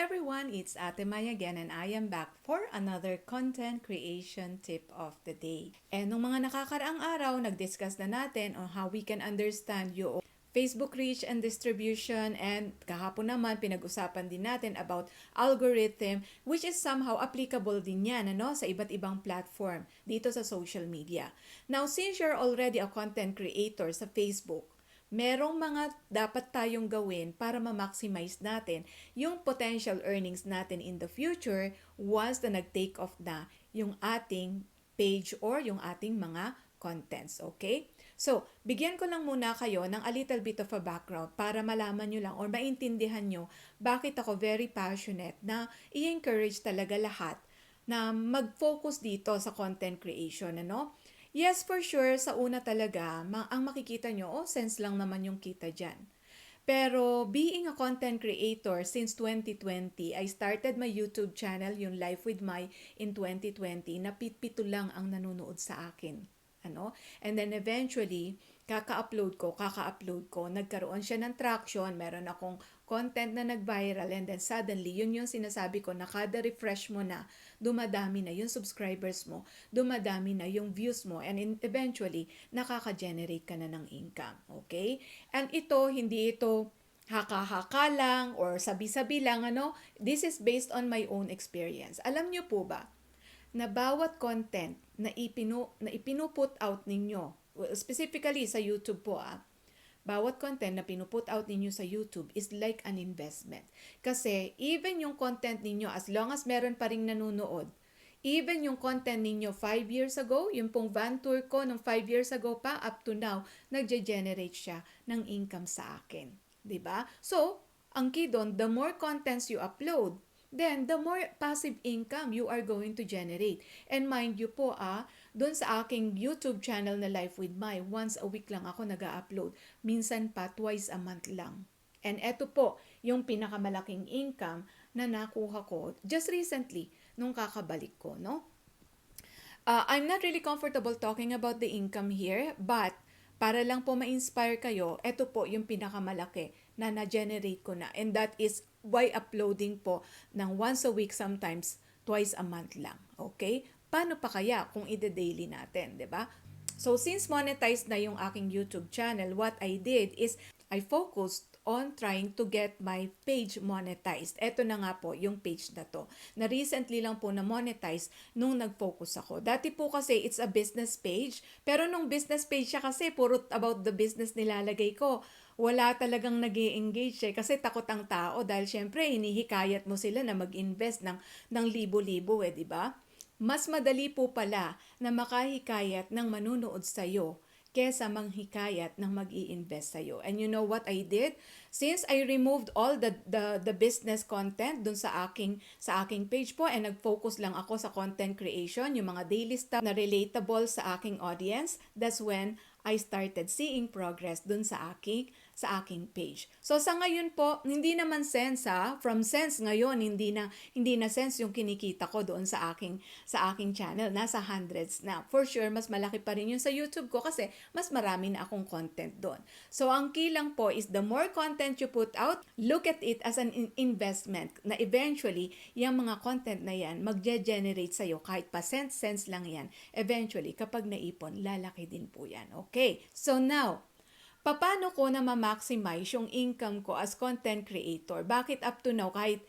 everyone, it's Ate Mai again and I am back for another content creation tip of the day. And nung mga nakakaraang araw, nag-discuss na natin on how we can understand yung Facebook reach and distribution, and kahapon naman pinag-usapan din natin about algorithm, which is somehow applicable din yan sa iba't ibang platform dito sa social media. Now, since you're already a content creator sa Facebook, merong mga dapat tayong gawin para ma-maximize natin yung potential earnings natin in the future once na nag-take off na yung ating page or yung ating mga contents, okay? So, bigyan ko lang muna kayo ng a little bit of a background para malaman nyo lang or maintindihan nyo bakit ako very passionate na i-encourage talaga lahat na mag-focus dito sa content creation, Yes, for sure, sa una talaga, ang makikita nyo, sense lang naman yung kita dyan. Pero being a content creator since 2020, I started my YouTube channel, yung Life with Mai, in 2020, na pito lang ang nanonood sa akin. And then eventually, kaka-upload ko, nagkaroon siya ng traction, meron akong content na nag-viral, and then suddenly, yun yung sinasabi ko, na kada refresh mo na, dumadami na yung subscribers mo, dumadami na yung views mo, and eventually, nakaka-generate ka na ng income, okay? And hindi ito haka-haka lang or sabi-sabi lang, This is based on my own experience. Alam nyo po ba, na bawat content na ipinuput out ninyo, specifically sa YouTube po bawat content na pinuput out ninyo sa YouTube is like an investment. Kasi even yung content ninyo, as long as meron pa ring nanonood, even yung content ninyo 5 years ago, yung pong van tour ko nung 5 years ago pa, up to now, nagge-generate siya ng income sa akin. 'Di ba? So, ang key doon, the more contents you upload, then the more passive income you are going to generate. And mind you po, doon sa aking YouTube channel na Life with Mai, once a week lang ako nag-upload. Minsan pa, twice a month lang. And eto po, yung pinakamalaking income na nakuha ko just recently, nung kakabalik ko, I'm not really comfortable talking about the income here, but para lang po ma-inspire kayo, eto po yung pinakamalaki na na-generate ko na. And that is by uploading po ng once a week, sometimes twice a month lang. Okay? Paano pa kaya kung ide-daily natin, 'di ba? So since monetized na yung aking YouTube channel, what I did is I focused on trying to get my page monetized. Ito na nga po yung page na to. Na recently lang po na monetize nung nag-focus ako. Dati po kasi it's a business page, pero nung business page siya kasi puro about the business nilalagay ko. Wala talagang nag-i-engage kasi takot ang tao dahil syempre hinihikayat mo sila na mag-invest ng libo-libo di ba? Mas madali po pala na makahikayat ng manunood sa'yo kesa manghikayat ng mag-i-invest sa'yo. And you know what I did? Since I removed all the business content dun sa aking page po and nag-focus lang ako sa content creation, yung mga daily stuff na relatable sa aking audience, that's when I started seeing progress dun sa aking page. So sa ngayon po, hindi naman sense from sense ngayon, hindi na sense yung kinikita ko doon sa aking channel, nasa hundreds na. For sure, mas malaki pa rin yun sa YouTube ko kasi mas marami na akong content doon. So ang key lang po is the more content you put out, look at it as an investment na eventually, yung mga content na yan, magge-generate sa'yo kahit pa cents lang yan. Eventually, kapag naipon, lalaki din po yan. Okay, so now, paano ko na ma-maximize yung income ko as content creator? Bakit up to now, kahit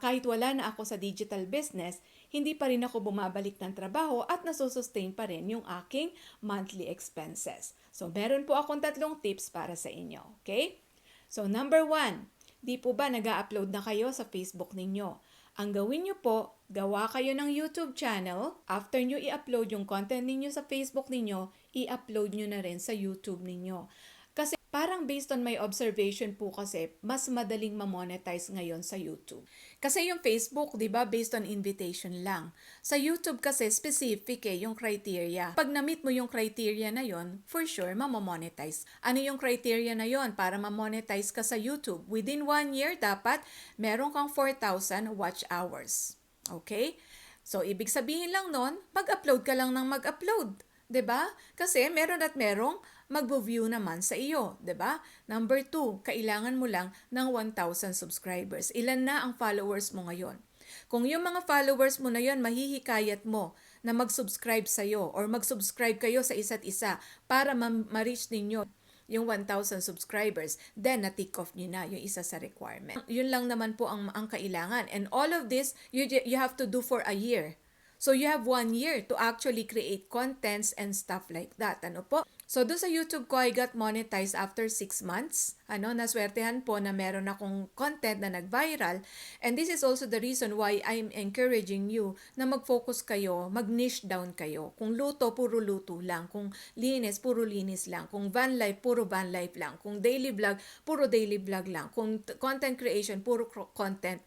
kahit wala na ako sa digital business, hindi pa rin ako bumabalik ng trabaho at nasusustain pa rin yung aking monthly expenses. So, meron po akong 3 tips para sa inyo. Okay? So, number 1, di po ba nag-upload na kayo sa Facebook ninyo? Ang gawin nyo po, gawa kayo ng YouTube channel. After nyo i-upload yung content ninyo sa Facebook ninyo, i-upload nyo na rin sa YouTube ninyo. Kasi parang based on my observation po kasi, mas madaling ma-monetize ngayon sa YouTube. Kasi yung Facebook, di ba, based on invitation lang. Sa YouTube kasi, specific yung criteria. Pag na-meet mo yung criteria na yon, for sure, ma-monetize. Ano yung criteria na yon para ma-monetize ka sa YouTube? Within 1 year, dapat meron kang 4,000 watch hours. Okay? So, ibig sabihin lang nun, mag-upload ka lang ng mag-upload. 'Di ba? Kasi meron at merong magbo-view naman sa iyo, 'di ba? Number 2, kailangan mo lang ng 1,000 subscribers. Ilan na ang followers mo ngayon? Kung yung mga followers mo na yon, mahihikayat mo na mag-subscribe sa iyo or mag-subscribe kayo sa isa't isa para ma-reach ninyo yung 1,000 subscribers, then na-tick off nyo na yung isa sa requirement. Yun lang naman po ang kailangan. And all of this, you have to do for a year. So you have 1 year to actually create contents and stuff like that. Ano po? So doon sa YouTube ko, I got monetized after 6 months. Naswertehan po na meron akong content na nag-viral. And this is also the reason why I'm encouraging you na mag-focus kayo, mag-niche down kayo. Kung luto, puro luto lang. Kung linis, puro linis lang. Kung van life, puro van life lang. Kung daily vlog, puro daily vlog lang. Kung content creation, puro content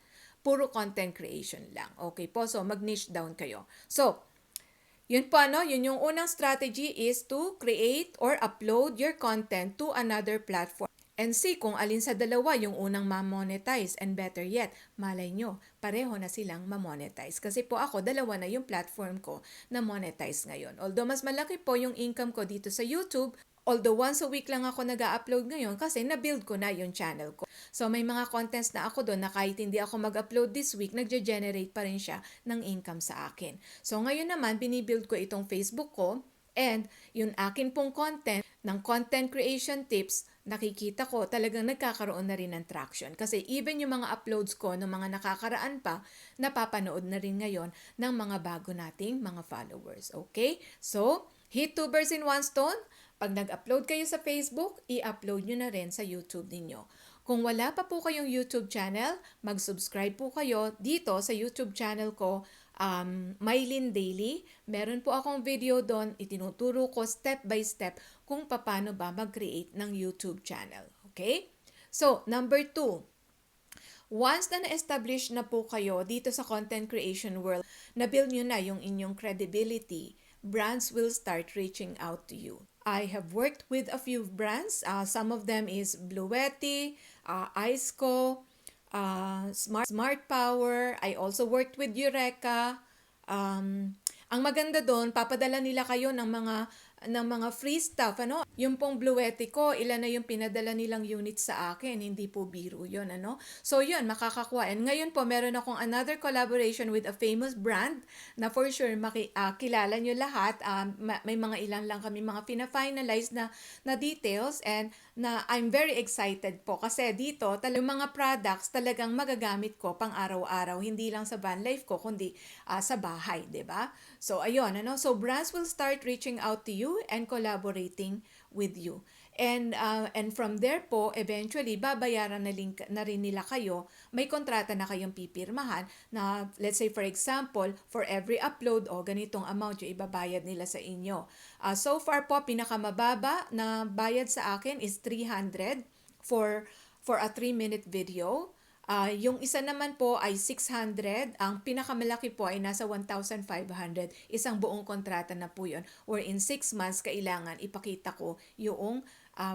creation lang. Okay po, so mag-niche down kayo. So, yun po yun yung unang strategy is to create or upload your content to another platform. And see kung alin sa dalawa yung unang ma-monetize, and better yet, malay nyo, pareho na silang ma-monetize. Kasi po ako, dalawa na yung platform ko na monetize ngayon. Although mas malaki po yung income ko dito sa YouTube, although once a week lang ako nag-upload ngayon kasi na-build ko na yung channel ko. So may mga contents na ako doon na kahit hindi ako mag-upload this week, nagge-generate pa rin siya ng income sa akin. So ngayon naman, binibuild ko itong Facebook ko, and yung akin pong content ng content creation tips, nakikita ko talagang nagkakaroon na rin ng traction. Kasi even yung mga uploads ko ng mga nakakaraan pa, napapanood na rin ngayon ng mga bago nating mga followers. Okay? So, hit 2 birds in 1 stone. Pag nag-upload kayo sa Facebook, i-upload nyo na rin sa YouTube ninyo. Kung wala pa po kayong YouTube channel, mag-subscribe po kayo dito sa YouTube channel ko, Mylene Daily. Meron po akong video doon, itinuturo ko step by step kung paano ba mag-create ng YouTube channel. Okay? So, number 2. Once na na-establish na po kayo dito sa content creation world, na-build nyo na yung inyong credibility, brands will start reaching out to you. I have worked with a few brands. Some of them is Bluetti, Iceco, Smart Power. I also worked with Eureka. Ang maganda doon, papadala nila kayo ng mga free stuff, Yung pong Bluetti ko, ilan na yung pinadala nilang units sa akin, hindi po biro yun, So yun, makakakuha. And ngayon po, meron akong another collaboration with a famous brand na for sure kilala nyo lahat. May mga ilan lang kami mga fina-finalize na details, and na I'm very excited po kasi dito, yung mga products talagang magagamit ko pang araw-araw, hindi lang sa van life ko, kundi sa bahay, 'di ba? So ayun, So brands will start reaching out to you and collaborating with you. And from there po, eventually, babayaran na rin nila kayo. May kontrata na kayong pipirmahan na, let's say for example, for every upload, ganitong amount yung ibabayad nila sa inyo. So far po, pinakamababa na bayad sa akin is 300 for a 3-minute video. Yung isa naman po ay 600. Ang pinakamalaki po ay nasa 1,500. Isang buong kontrata na po yun. Or in 6 months, kailangan ipakita ko yung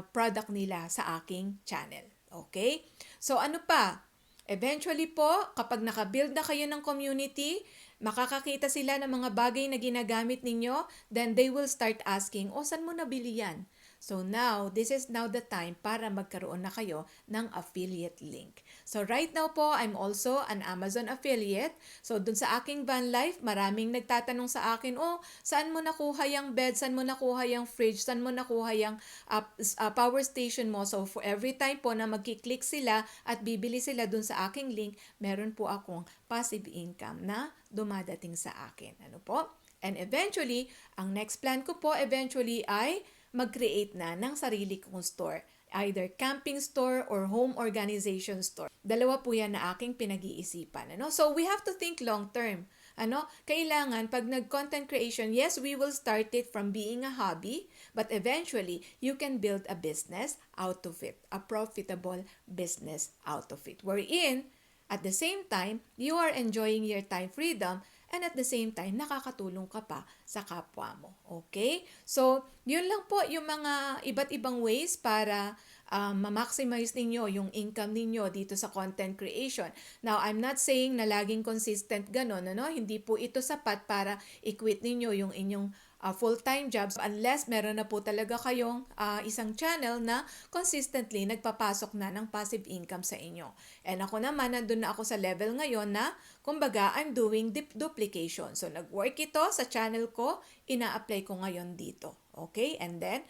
product nila sa aking channel. Okay? So ano pa? Eventually po, kapag nakabuild na kayo ng community, makakakita sila ng mga bagay na ginagamit ninyo, then they will start asking, saan mo nabili yan? So now, this is now the time para magkaroon na kayo ng affiliate link. So right now po, I'm also an Amazon affiliate. So dun sa aking van life, maraming nagtatanong sa akin, saan mo nakuha yung bed, saan mo nakuha yung fridge, saan mo nakuha yung power station mo. So for every time po na magkiklik sila at bibili sila dun sa aking link, meron po akong passive income na dumadating sa akin. Ano po? And eventually, ang next plan ko po eventually ay mag-create na ng sarili kong store. Either camping store or home organization store. Dalawa po yan na aking pinag-iisipan. So we have to think long term. Kailangan pag nag-content creation, yes, we will start it from being a hobby, but eventually, you can build a business out of it. A profitable business out of it. Wherein, at the same time, you are enjoying your time freedom, and at the same time, nakakatulong ka pa sa kapwa mo. Okay? So, yun lang po yung mga iba't ibang ways para ma-maximize ninyo yung income ninyo dito sa content creation. Now, I'm not saying na laging consistent ganon, Hindi po ito sapat para i-quit ninyo yung inyong full-time jobs unless meron na po talaga kayong isang channel na consistently nagpapasok na ng passive income sa inyo. And ako naman, nandun na ako sa level ngayon na, kumbaga, I'm doing duplication. So, nag-work ito sa channel ko, ina-apply ko ngayon dito. Okay? And then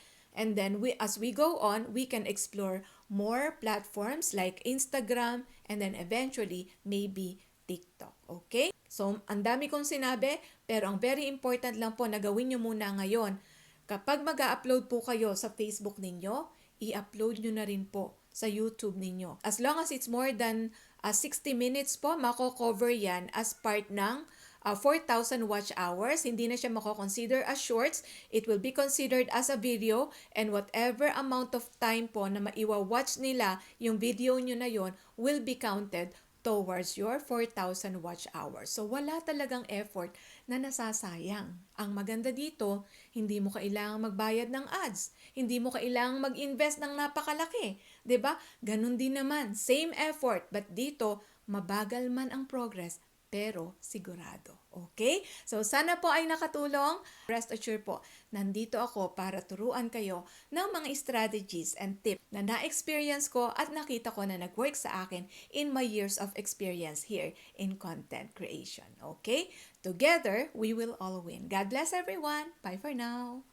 as we go on, we can explore more platforms like Instagram and then eventually maybe TikTok. Okay? So, ang dami kong sinabi, pero ang very important lang po na gawin nyo muna ngayon. Kapag mag-upload po kayo sa Facebook ninyo, i-upload nyo na rin po sa YouTube ninyo. As long as it's more than 60 minutes po, mako-cover yan as part ng 4,000 watch hours. Hindi na siya mako-consider as shorts. It will be considered as a video, and whatever amount of time po na maiwa-watch nila yung video nyo na yon will be counted towards your 4,000 watch hours. So, wala talagang effort na nasasayang. Ang maganda dito, hindi mo kailangang magbayad ng ads. Hindi mo kailangang mag-invest ng napakalaki. 'Di ba? Ganun din naman. Same effort. But dito, mabagal man ang progress, pero sigurado. Okay? So, sana po ay nakatulong. Rest assured po, nandito ako para turuan kayo ng mga strategies and tips na na-experience ko at nakita ko na nag-work sa akin in my years of experience here in content creation. Okay? Together, we will all win. God bless everyone. Bye for now.